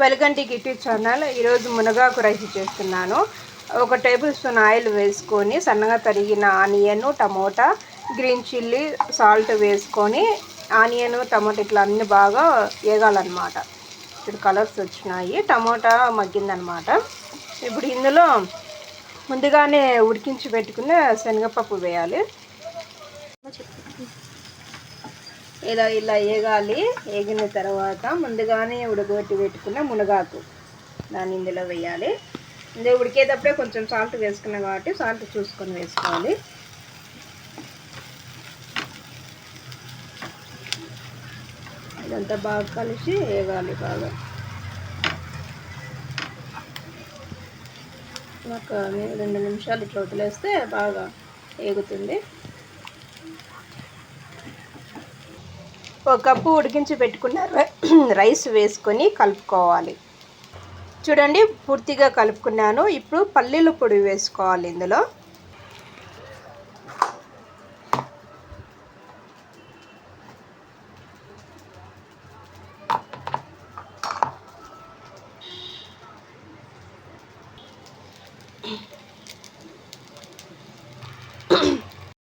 Welcome to kitty channel. ఈరోజు మునగాకు rice చేస్తున్నాను. 1 టేబుల్ స్పూన్ ఆయిల్ వేసుకొని సన్నగా తరిగిన onion, tomato, green chilli, salt వేసుకొని ఆనియన్, టమోటా ఇట్లా అన్ని బాగా వేగాలన్నమాట. ఇప్పుడు కలర్స్ వచ్చినాయి, టమోటా మగ్గిందనమాట. ఇప్పుడు ఇందులో ముందుగానే ఉడికించి పెట్టుకున్న శనగపప్పు వేయాలి. ఇలా వేగాలి. వేగిన తర్వాత ముందుగానే ఉడకబెట్టి పెట్టుకున్న మునగాకు దాన్ని ఇందులో వేయాలి. ఇందులో ఉడికేటప్పుడే కొంచెం సాల్ట్ వేసుకున్నాం కాబట్టి సాల్ట్ చూసుకొని వేసుకోవాలి. ఇదంతా బాగా కలిసి వేగాలి. బాగా ఒక 2 నిమిషాలు ఇట్లా వదిలేస్తే బాగా వేగుతుంది. 1 కప్పు ఉడికించి పెట్టుకున్న రైస్ వేసుకొని కలుపుకోవాలి. చూడండి, పూర్తిగా కలుపుకున్నాను. ఇప్పుడు పల్లీల పొడి వేసుకోవాలి ఇందులో.